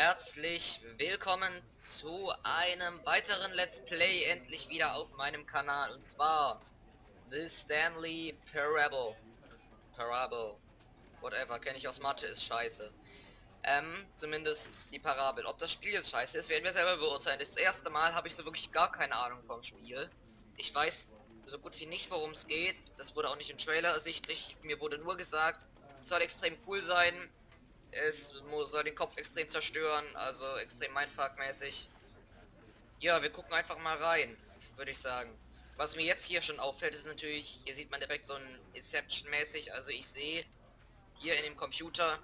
Herzlich willkommen zu einem weiteren Let's Play endlich wieder auf meinem Kanal, und zwar The Stanley Parable, whatever, kenne ich aus Mathe, ist scheiße. Zumindest die Parabel. Ob das Spiel jetzt scheiße ist, werden wir selber beurteilen. Das erste Mal habe ich so wirklich gar keine Ahnung vom Spiel. Ich weiß so gut wie nicht, worum es geht. Das wurde auch nicht im Trailer ersichtlich. Mir wurde nur gesagt, es soll extrem cool sein. Es soll den Kopf extrem zerstören, also extrem Mindfuck-mäßig. Ja, wir gucken einfach mal rein, würde ich sagen. Was mir jetzt hier schon auffällt, ist natürlich, hier sieht man direkt so ein Inception-mäßig, also ich sehe hier in dem Computer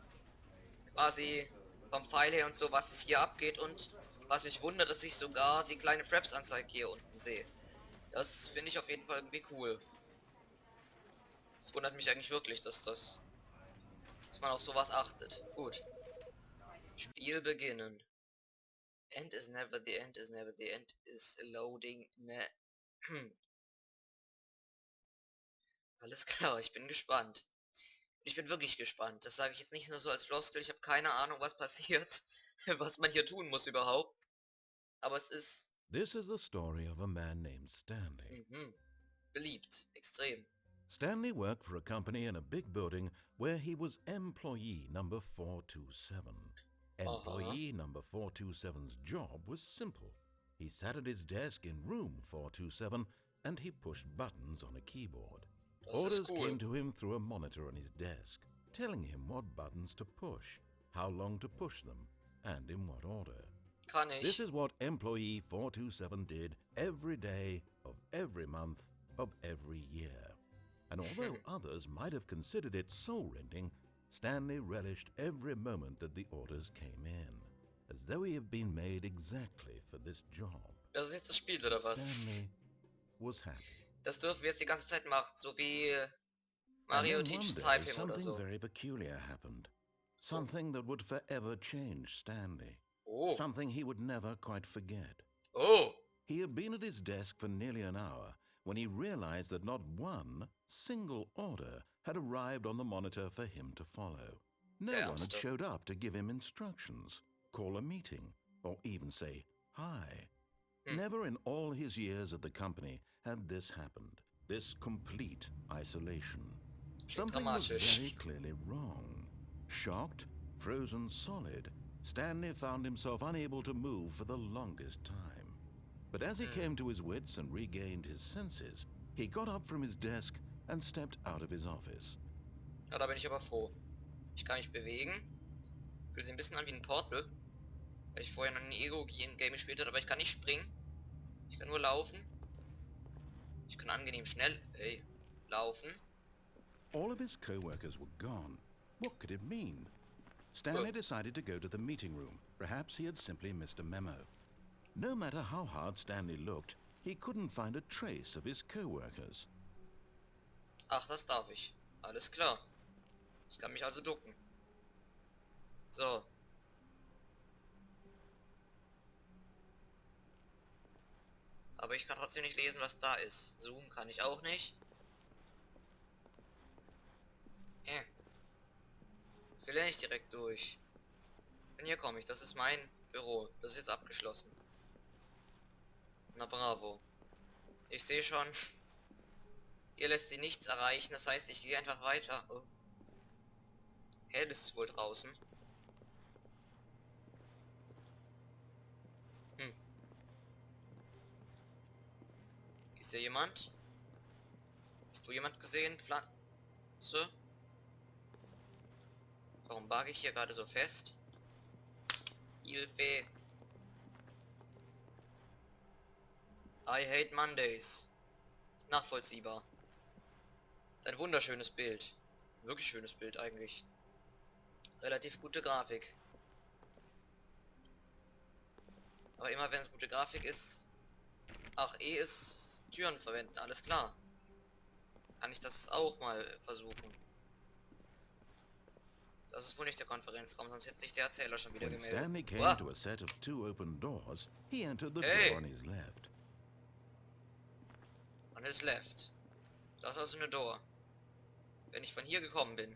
quasi vom Pfeil her und so, was es hier abgeht, und was mich wundert, dass ich sogar die kleine Fraps-Anzeige hier unten sehe. Das finde ich auf jeden Fall irgendwie cool. Das wundert mich eigentlich wirklich, dass man auf sowas achtet. Gut. Spiel beginnen. End is never the end is never the end is loading. Ne. Alles klar, ich bin gespannt. Ich bin wirklich gespannt. Das sage ich jetzt nicht nur so als Floskel. Ich habe keine Ahnung, was passiert, was man hier tun muss überhaupt. Aber es ist... This is the story of a man named Stanley. Beliebt. Extrem. Stanley worked for a company in a big building where he was employee number 427. Employee number 427's job was simple. He sat at his desk in room 427 and he pushed buttons on a keyboard. Orders came to him through a monitor on his desk, telling him what buttons to push, how long to push them, and in what order. This is what employee 427 did every day of every month of every year. And although others might have considered it soul-rending, Stanley relished every moment that the orders came in, as though he had been made exactly for this job. Das ist jetzt das Spiel, oder was? Stanley was happy. Das dürfen wir jetzt die ganze Zeit machen, so wie Mario Teaches Typing oder so. Something very peculiar happened. Something that would forever change Stanley. Something he would never quite forget. He had been at his desk for nearly an hour when he realized that not one single order had arrived on the monitor for him to follow. No one had showed up to give him instructions, call a meeting, or even say hi. Never in all his years at the company had this happened, this complete isolation. Something was very clearly wrong. Shocked, frozen solid, Stanley found himself unable to move for the longest time. But as he came to his wits and regained his senses, he got up from his desk and stepped out of his office. Ja, da bin ich aber froh. Ich kann mich bewegen. Fühlt sich ein bisschen an wie ein Portal. Weil ich vorher noch ein Ego-Game gespielt habe, aber ich kann nicht springen. Ich kann nur laufen. Ich kann angenehm schnell, laufen. All of his co-workers were gone. What could it mean? Stanley decided to go to the meeting room. Perhaps he had simply missed a memo. No matter how hard Stanley looked, he couldn't find a trace of his co-workers. Ach, das darf ich. Alles klar. Ich kann mich also ducken. So. Aber ich kann trotzdem nicht lesen, was da ist. Zoom kann ich auch nicht. Ich will ja nicht direkt durch. Und hier komme ich. Das ist mein Büro. Das ist jetzt abgeschlossen. Na bravo. Ich sehe schon. Ihr lässt sie nichts erreichen. Das heißt, ich gehe einfach weiter. Oh. Hell ist es wohl draußen. Ist hier jemand? Hast du jemand gesehen? Pflanze? Warum bugge ich hier gerade so fest? Hilfe. I hate Mondays. Nachvollziehbar. Ein wunderschönes Bild. Wirklich schönes Bild eigentlich. Relativ gute Grafik. Aber immer wenn es gute Grafik ist... Ach, ist Türen verwenden, alles klar. Kann ich das auch mal versuchen. Das ist wohl nicht der Konferenzraum, sonst hätte sich der Erzähler schon wieder gemeldet. Stanley came to a set of two open doors. He entered the door on his left. On his left. Das ist also eine Door. Wenn ich von hier gekommen bin,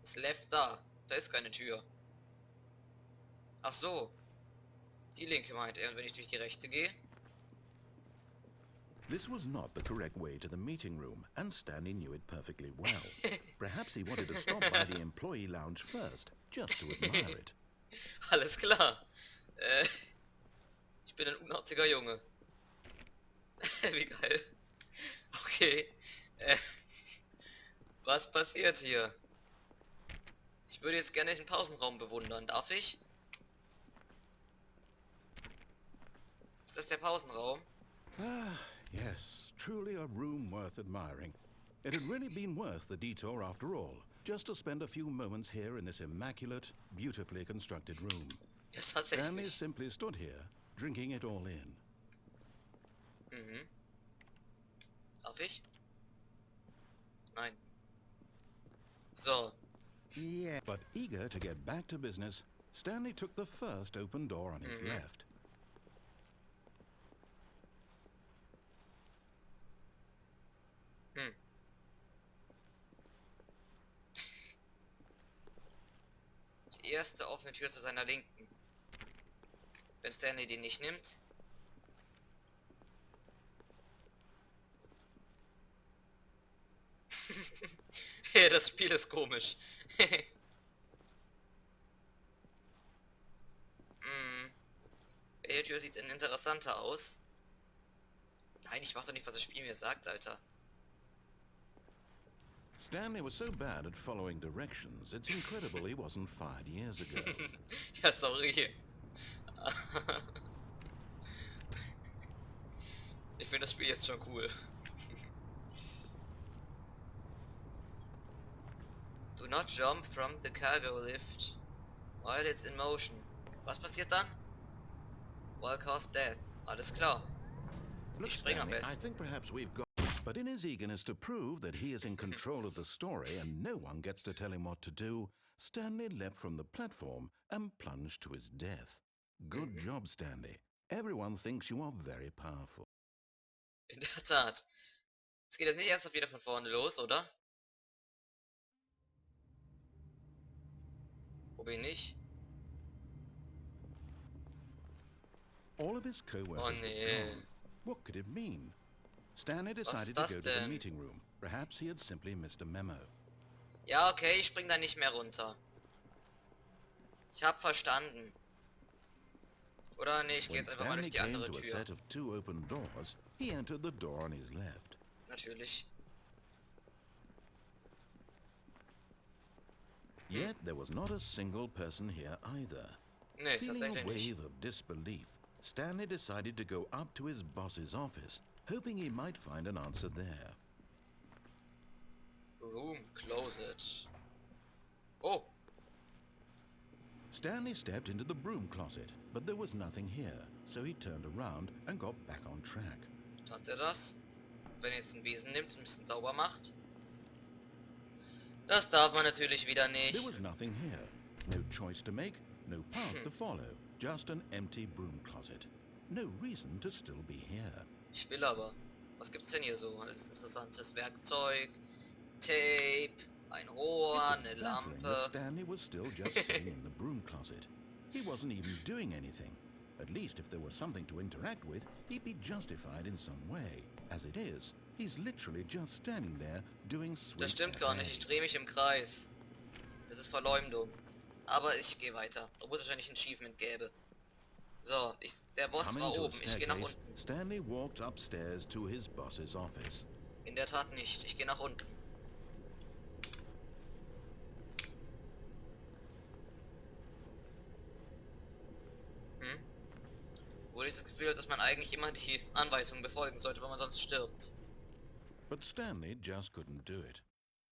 ist left da. Da ist keine Tür. Ach so. Die linke meint er, und wenn ich durch die rechte gehe? This was not the correct way to the meeting room, and Stanley knew it perfectly well. Perhaps he wanted to stop by the employee lounge first, just to admire it. Alles klar. Ich bin ein unartiger Junge. Wie geil. Okay. Was passiert hier? Ich würde jetzt gerne den Pausenraum bewundern. Darf ich? Ist das der Pausenraum? Ah, yes. Truly a room worth admiring. It had really been worth the detour after all, just to spend a few moments here in this immaculate, beautifully constructed room. Ja, Stanley tatsächlich. simply stood here, drinking it all in. Mhm. Darf ich? Nein. So. Yeah. But eager to get back to business, Stanley took the first open door on his left. Hm. Die erste offene Tür zu seiner Linken. Wenn Stanley die nicht nimmt. Ja, das Spiel ist komisch. Hm. Welche Tür sieht denn interessanter aus? Nein, ich mach doch nicht, was das Spiel mir sagt, Alter. Stanley was so bad at following directions, it's incredible he wasn't fired years ago. Ja, sorry. Ich finde das Spiel jetzt schon cool. Do not jump from the cargo lift while it's in motion. Was passiert dann? While cause death. Alles klar. Look, Ich spring am Stanley, I besten. think perhaps we've got... But in his eagerness to prove that he is in control of the story and no one gets to tell him what to do, Stanley leapt from the platform and plunged to his death. Good job, Stanley. Everyone thinks you are very powerful. In der Tat. Es geht jetzt nicht ernsthaft wieder von vorne los, oder? Wo bin ich? All of his co-workers Oh were nee. gone. What could it mean? Stanley Was decided ist to das go to the denn? meeting room. Perhaps he had simply missed a memo. Ja, okay, ich spring da nicht mehr runter. Ich hab verstanden. Oder nee, ich gehe When jetzt einfach mal durch Stanley die came andere to a Tür. set of two open doors, he entered the door on his left. Natürlich. Yet there was not a single person here either. Nee, Feeling a tatsächlich nicht. wave of disbelief, Stanley decided to go up to his boss's office, hoping he might find an answer there. Room closet. Oh, Stanley stepped into the broom closet, but there was nothing here, so he turned around and got back on track. tat er das? Wenn er jetzt einen Besen nimmt und ein bisschen sauber macht? Das darf man natürlich wieder There nicht. was nothing here. No choice to make, no path to follow, just an empty broom closet. No reason to still be here. Ich will aber. Was gibt's denn hier so als interessantes Werkzeug? Tape, ein Rohr, It eine was baffling that Lampe. Stanley was still just sitting in the broom closet. He wasn't even doing anything. At least if there was something to interact with, he'd be justified in some way. As it is, he's literally just standing there doing sweet Das stimmt gar nicht, ich FA. drehe mich im Kreis. Das ist Verleumdung. Aber ich gehe weiter, obwohl es wahrscheinlich ein Achievement gäbe. So, der Boss Coming war to a oben, ich gehe nach staircase, unten. Stanley walked upstairs to his boss's office. In der Tat nicht, ich gehe nach unten. Wo ich das Gefühl habe, dass man eigentlich immer die Anweisungen befolgen sollte, weil man sonst stirbt. But Stanley just couldn't do it.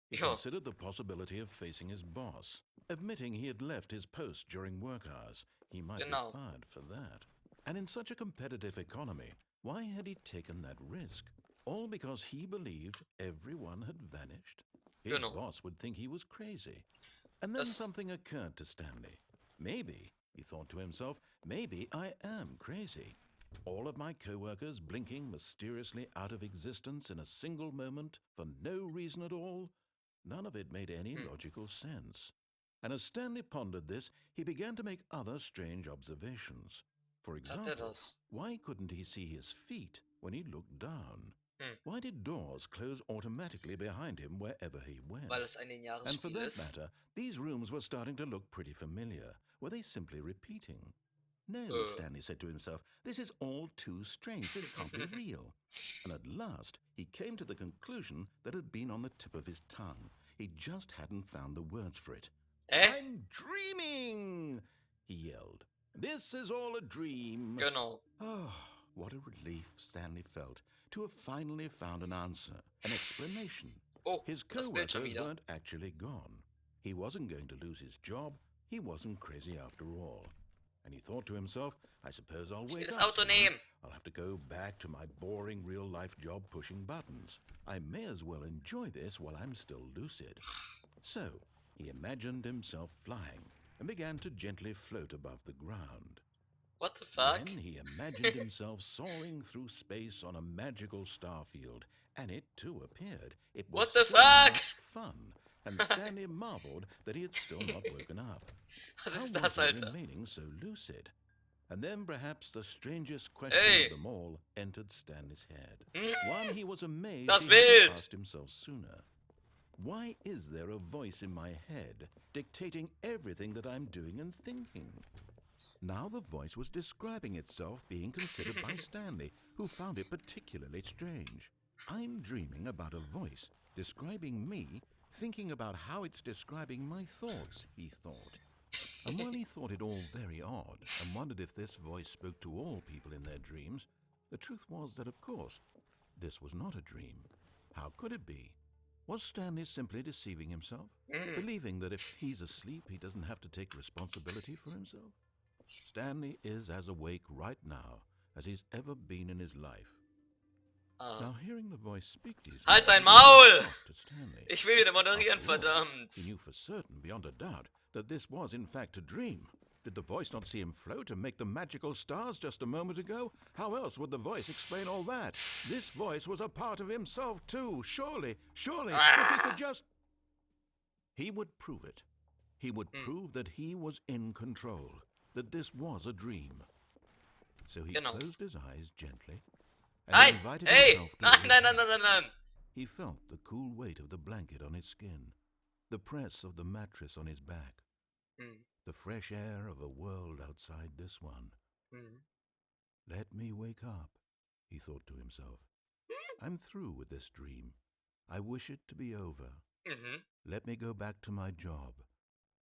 He Ja. considered the possibility of facing his boss, admitting he had left his post during work hours. He might Genau. be fired for that. And in such a competitive economy, why had he taken that risk? All because he believed everyone had vanished? His Genau. boss would think he was crazy. And then Das- something occurred to Stanley. Maybe, he thought to himself, maybe I am crazy. All of my co-workers blinking mysteriously out of existence in a single moment for no reason at all? None of it made any logical sense. And as Stanley pondered this, he began to make other strange observations. For example, why couldn't he see his feet when he looked down? Why did doors close automatically behind him wherever he went? Weil es ein lineares And for Spiel that ist. matter, these rooms were starting to look pretty familiar. Were they simply repeating? No, Stanley said to himself, this is all too strange. This can't be real. And at last, he came to the conclusion that had been on the tip of his tongue. He just hadn't found the words for it. I'm dreaming, he yelled. This is all a dream. Genau. Oh, what a relief Stanley felt to have finally found an answer, an explanation. Oh, his co-workers weren't actually gone. He wasn't going to lose his job. He wasn't crazy after all. And he thought to himself, I suppose I'll wake up soon. I'll have to go back to my boring real-life job pushing buttons. I may as well enjoy this while I'm still lucid. So, he imagined himself flying and began to gently float above the ground. What the fuck? Then he imagined himself soaring through space on a magical star field, and it too appeared. It was what the so fuck? much fun, and Stanley marveled that he had still not woken up. How was he remaining so lucid? And then perhaps the strangest question of them all entered Stanley's head. One he was amazed he hadn't asked himself sooner. Why is there a voice in my head dictating everything that I'm doing and thinking? Now the voice was describing itself being considered by Stanley, who found it particularly strange. I'm dreaming about a voice describing me, thinking about how it's describing my thoughts, he thought. And while he thought it all very odd and wondered if this voice spoke to all people in their dreams, the truth was that, of course, this was not a dream. How could it be? Was Stanley simply deceiving himself, believing that if he's asleep, he doesn't have to take responsibility for himself? Stanley is as awake right now as he's ever been in his life. Now hearing the voice speak these Halt dein words, Maul! to Stanley. Ich will wieder moderieren, After all, verdammt! He knew for certain, beyond a doubt, that this was in fact a dream. Did the voice not see him float and make the magical stars just a moment ago? How else would the voice explain all that? This voice was a part of himself too. Surely, if he could just... He would prove it. He would prove that he was in control, that this was a dream. So he closed his eyes gently and invited himself to Nein! He felt the cool weight of the blanket on his skin, the press of the mattress on his back, the fresh air of a world outside this one. Let me wake up, he thought to himself. I'm through with this dream. I wish it to be over. Let me go back to my job.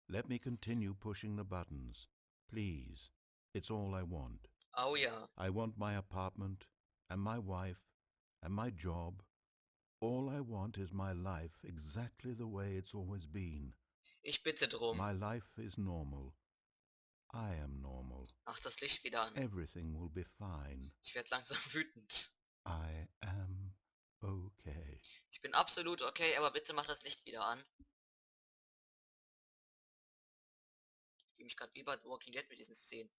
Let me continue pushing the buttons. Please, it's all I want. Oh yeah. I want my apartment, and my wife, and my job. All I want is my life exactly the way it's always been. Ich bitte drum. My life is normal. I am normal. Mach das Licht wieder an. Everything will be fine. Ich werde langsam wütend. I am okay. Ich bin absolut okay, aber bitte mach das Licht wieder an. Ich fühle mich gerade wie bei The Walking Dead mit diesen Szenen.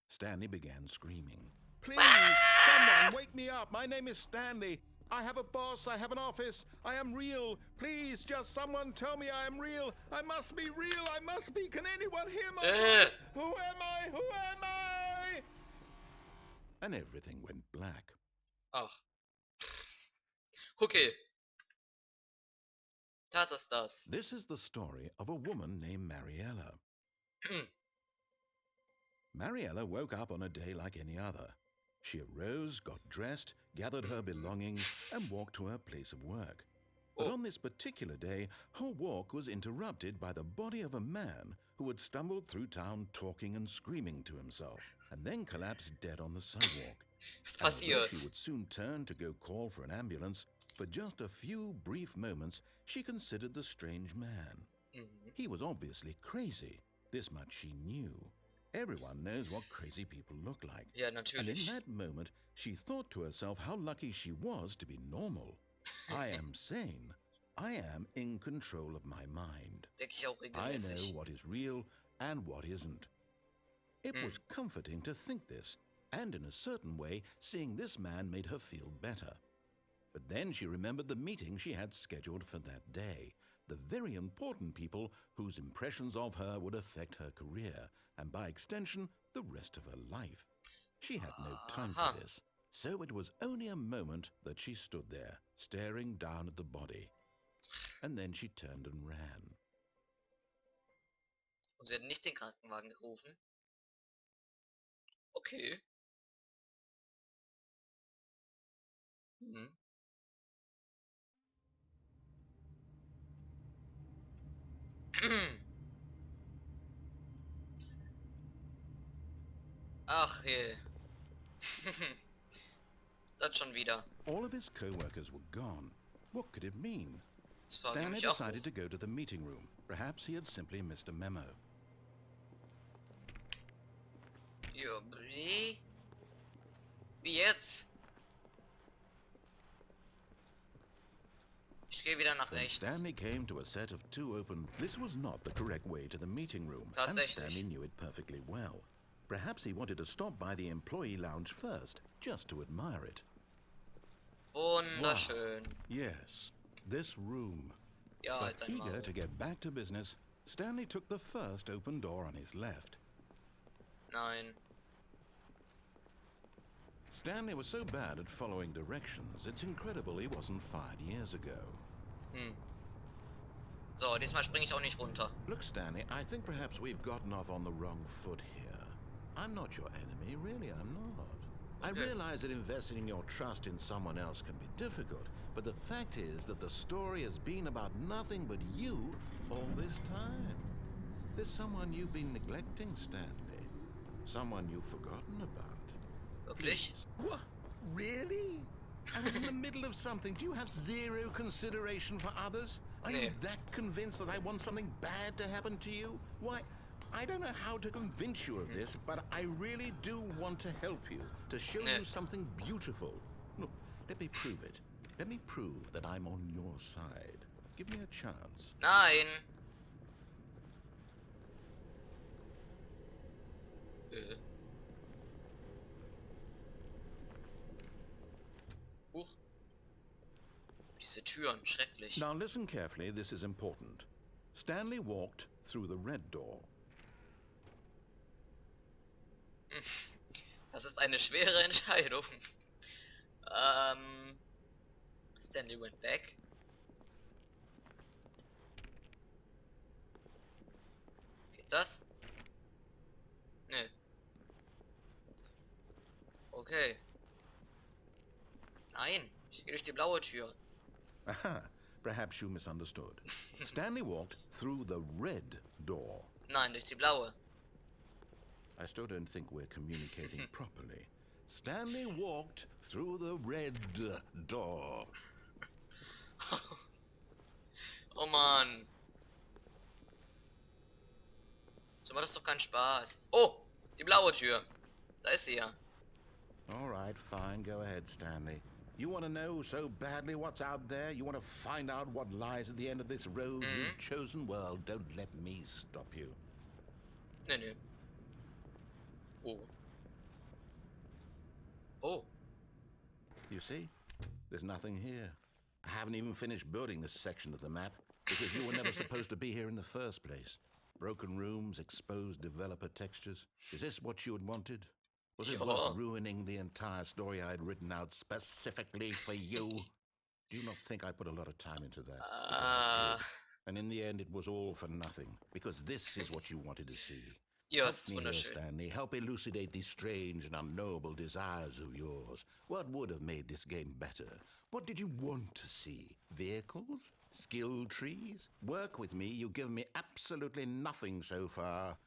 Stanley began screaming. Please, someone wake me up. My name is Stanley. I have a boss. I have an office. I am real. Please, just someone tell me I am real. I must be real. I must be. Can anyone hear my voice? Who am I? Who am I? And everything went black. Ach. Okay. Tat es das. This is the story of a woman named Mariella. Mariella woke up on a day like any other. She arose, got dressed, gathered her belongings, and walked to her place of work. But on this particular day, her walk was interrupted by the body of a man who had stumbled through town talking and screaming to himself, and then collapsed dead on the sidewalk. And although she would soon turn to go call for an ambulance, for just a few brief moments, she considered the strange man. He was obviously crazy. This much she knew. Everyone knows what crazy people look like. Ja, natürlich. And in that moment, she thought to herself how lucky she was to be normal. I am sane. I am in control of my mind. Denke ich auch I regelmäßig. know what is real and what isn't. It was comforting to think this, and in a certain way, seeing this man made her feel better. But then she remembered the meeting she had scheduled for that day, the very important people whose impressions of her would affect her career, and by extension, the rest of her life. She had no time for this, so it was only a moment that she stood there, staring down at the body. And then she turned and ran. Und sie hat nicht den Krankenwagen gerufen. Okay. Mhm. Ach je. Das schon wieder. All of his co-workers were gone. What could it mean? Stanley decided to go to the meeting room. Perhaps he had simply missed a memo. Ja, wie? Wie jetzt? Ich gehe wieder nach When rechts. Stanley came to a set of two open... This was not the correct way to the meeting room, and Stanley knew it perfectly well. Perhaps he wanted to stop by the employee lounge first, just to admire it. Wunderschön. Wow. Yes, this room. Ja, but eager to get back to business, Stanley took the first open door on his left. Nein. Stanley was so bad at following directions, it's incredible he wasn't fired years ago. So, diesmal springe ich auch nicht runter. Look, Stanley, I think perhaps we've gotten off on the wrong foot here. I'm not your enemy, really, I'm not. I realize that investing your trust in someone else can be difficult, but the fact is that the story has been about nothing but you all this time. There's someone you've been neglecting, Stanley. Someone you've forgotten about. Wirklich? What? Really? I was in the middle of something. Do you have zero consideration for others? Are you that convinced that I want something bad to happen to you? Why, I don't know how to convince you of this, but I really do want to help you, to show you something beautiful. Look, let me prove it. Let me prove that I'm on your side. Give me a chance. Nein. Huch. Diese Türen, schrecklich. Now listen carefully, this is important. Stanley walked through the red door. Das ist eine schwere Entscheidung. Stanley went back. Geht das? Nö. Okay. Nein, ich gehe durch die blaue Tür. Aha, perhaps you misunderstood. Stanley walked through the red door. Nein, durch die blaue. I still don't think we're communicating properly. Stanley walked through the red door. Oh Mann. So macht das doch keinen Spaß. Oh, die blaue Tür. Da ist sie ja. All right, fine. Go ahead, Stanley. You want to know so badly what's out there? You want to find out what lies at the end of this road you've chosen? Well, don't let me stop you. Nö, nö. Oh. Oh. You see? There's nothing here. I haven't even finished building this section of the map, because you were never supposed to be here in the first place. Broken rooms, exposed developer textures. Is this what you had wanted? Was it worth ruining the entire story I had written out specifically for you? Do you not think I put a lot of time into that? And in the end, it was all for nothing, because this is what you wanted to see. Yes, Help me here, Stanley. Help elucidate these strange and unknowable desires of yours. What would have made this game better? What did you want to see? Vehicles? Skill trees? Work with me. You've given me absolutely nothing so far.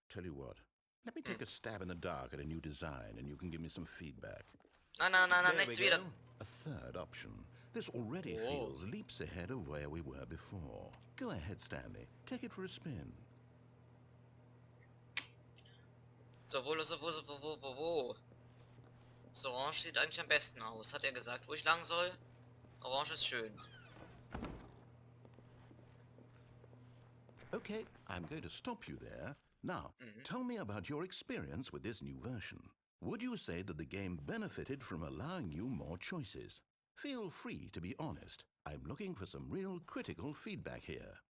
Tell you what. Let me take a stab in the dark at a new design, and you can give me some feedback. Nein, nichts wieder. A third option. This already feels leaps ahead of where we were before. Go ahead, Stanley. Take it for a spin. So, wo? So, Orange sieht eigentlich am besten aus. Hat er gesagt, wo ich lang soll? Orange ist schön. Okay, I'm going to stop you there. Now, tell me about your experience with this new version. Would you say that the game benefited from allowing you more choices? Feel free to be honest. I'm looking for some real critical feedback here.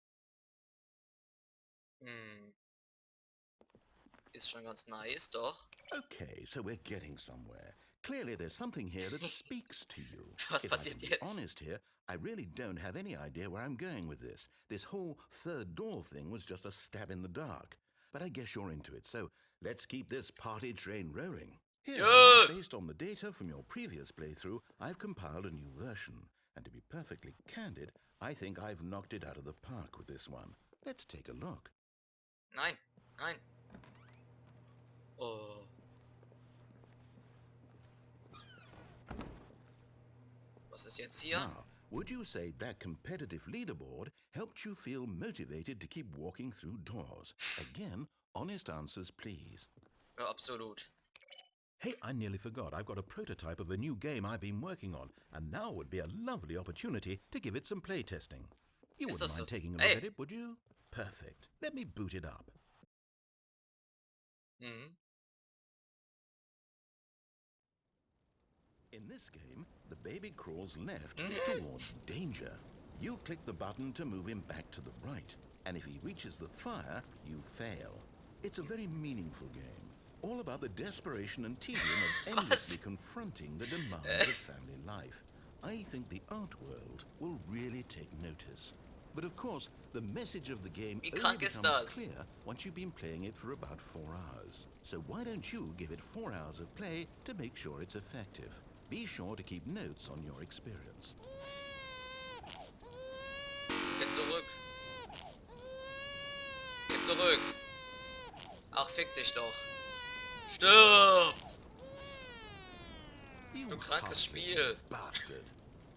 Ist schon ganz nice, doch. Okay, so we're getting somewhere. Clearly there's something here that speaks to you. Was If I passiert can be jetzt? honest here, I really don't have any idea where I'm going with this. This whole third door thing was just a stab in the dark. But I guess you're into it, so let's keep this party train rolling. Here, based on the data from your previous playthrough, I've compiled a new version. And to be perfectly candid, I think I've knocked it out of the park with this one. Let's take a look. Nein, nein. Oh. Was ist jetzt hier? Now, would you say that competitive leaderboard helped you feel motivated to keep walking through doors? Again, honest answers, please. Ja, absolut. Hey, I nearly forgot. I've got a prototype of a new game I've been working on, and now would be a lovely opportunity to give it some playtesting. You wouldn't mind taking a look at it, would you? Perfect. Let me boot it up. In this game, the baby crawls left towards danger. You click the button to move him back to the right, and if he reaches the fire, you fail. It's a very meaningful game, all about the desperation and tedium of endlessly confronting the demands of family life. I think the art world will really take notice. But of course, the message of the game only becomes clear once you've been playing it for about 4 hours. So why don't you give it 4 hours of play to make sure it's effective? Be sure to keep notes on your experience. Geh zurück. Geh zurück. Ach, fick dich doch. Stirb! Du krankes Spiel. Bastard.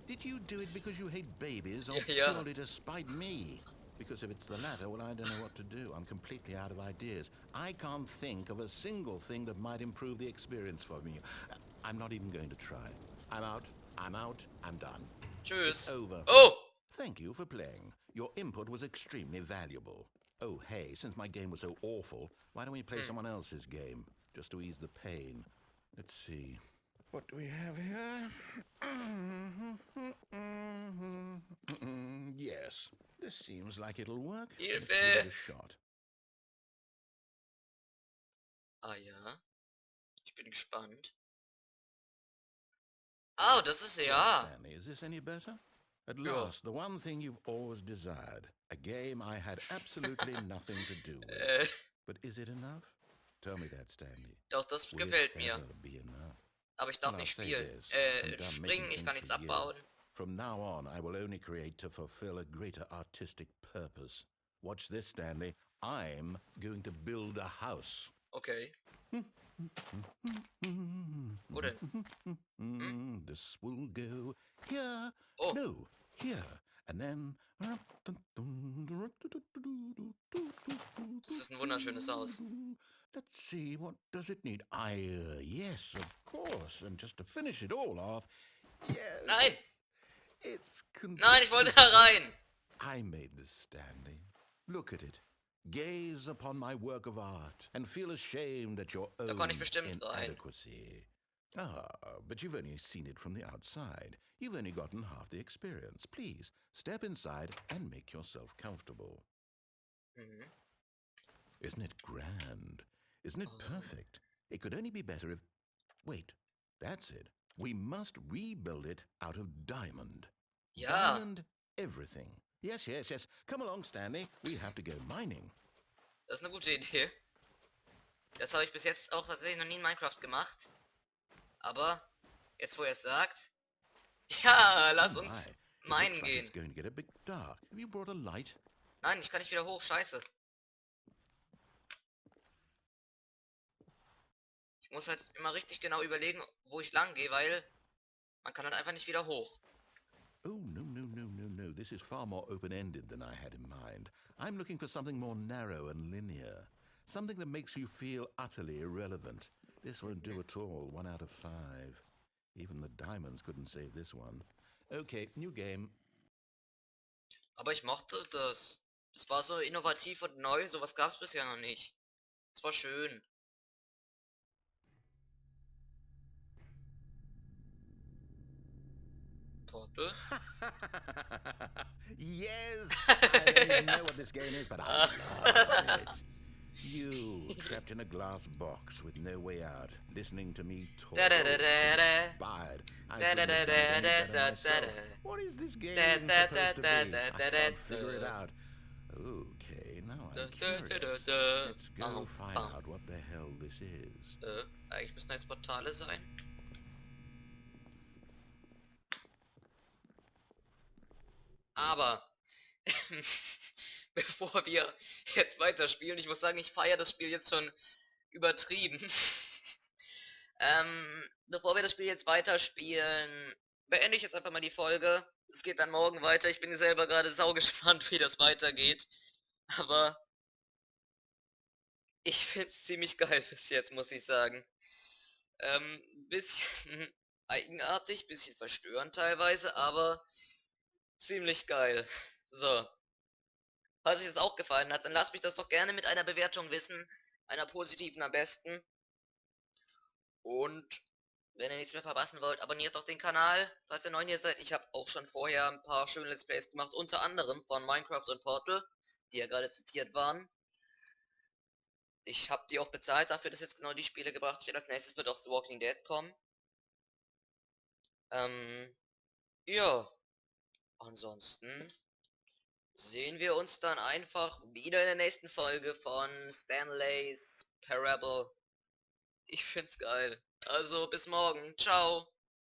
Did you do it because you hate babies or Yeah. purely to spite me? Because if it's the latter, well, I don't know what to do. I'm completely out of ideas. I can't think of a single thing that might improve the experience for me. I'm not even going to try. I'm out. I'm done. Tschüss. It's over. Oh! Thank you for playing. Your input was extremely valuable. Oh, hey, since my game was so awful, why don't we play someone else's game? Just to ease the pain. Let's see. What do we have here? Yes, this seems like it'll work. Let's give it a shot. Ah ja. Ich bin gespannt. Oh, das ist ja. Stanley, is this any better? At last, the one thing you've always desired. A game I had absolutely nothing to do with. But is it enough? Tell me that, Stanley. Doch, das gefällt mir. Be enough? Aber ich darf nicht spielen. Springen, ich kann nichts abbauen. From now on, I will only create to fulfill a greater artistic purpose. Watch this, Stanley. I'm going to build a house. Okay. Wo denn? This will go here. Oh. No, here. And then... Das ist ein wunderschönes Haus. Let's see, what does it need? Yes, of course. And just to finish it all off... Yes. Nein! It's Nein, ich wollte da rein! I made this, Stanley. Look at it. Gaze upon my work of art and feel ashamed at your own inadequacy. But you've only seen it from the outside. You've only gotten half the experience. Please, step inside and make yourself comfortable. Isn't it grand? Isn't it perfect? It could only be better if... Wait, that's it. We must rebuild it out of diamond. Ja. Diamond everything. Yes. Come along, Stanley. We have to go mining. Das ist eine gute Idee. Das habe ich bis jetzt auch tatsächlich noch nie in Minecraft gemacht. Aber, jetzt wo er es sagt... Ja, lass uns minen gehen. It's going to get a bit dark. Have you brought a light? Nein, ich kann nicht wieder hoch. Scheiße. Ich muss halt immer richtig genau überlegen, wo ich lang gehe, weil man kann halt einfach nicht wieder hoch. Oh, no. This is far more open-ended than I had in mind. I'm looking for something more narrow and linear. Something that makes you feel utterly irrelevant. This won't do at all. 1 out of 5. Even the diamonds couldn't save this one. Okay, new game. Aber ich mochte das. Es war so innovativ und neu. Sowas gab es bisher noch nicht. Es war schön. Portal? Yes! I don't even know what this game is, but I love it. You, trapped in a glass box with no way out, listening to me talk, inspired. I couldn't have done it any better myself. What is this game supposed to be? I can't figure it out. Okay, now I'm curious. Let's go find out what the hell this is. Eigentlich müssen jetzt Portale sein. Aber bevor wir jetzt weiterspielen, ich muss sagen, ich feiere das Spiel jetzt schon übertrieben. Bevor wir das Spiel jetzt weiterspielen, beende ich jetzt einfach mal die Folge. Es geht dann morgen weiter. Ich bin selber gerade saugespannt, wie das weitergeht. Aber ich finde es ziemlich geil bis jetzt, muss ich sagen. Bisschen eigenartig, bisschen verstörend teilweise, aber ziemlich geil. So. Falls euch das auch gefallen hat, dann lasst mich das doch gerne mit einer Bewertung wissen. Einer positiven am besten. Und wenn ihr nichts mehr verpassen wollt, abonniert doch den Kanal, falls ihr neu hier seid. Ich habe auch schon vorher ein paar schöne Let's Plays gemacht, unter anderem von Minecraft und Portal, die ja gerade zitiert waren. Ich habe die auch bezahlt dafür, dass jetzt genau die Spiele gebracht werden. Als nächstes wird auch The Walking Dead kommen. Ja. Ansonsten sehen wir uns dann einfach wieder in der nächsten Folge von Stanley's Parable. Ich find's geil. Also bis morgen. Ciao.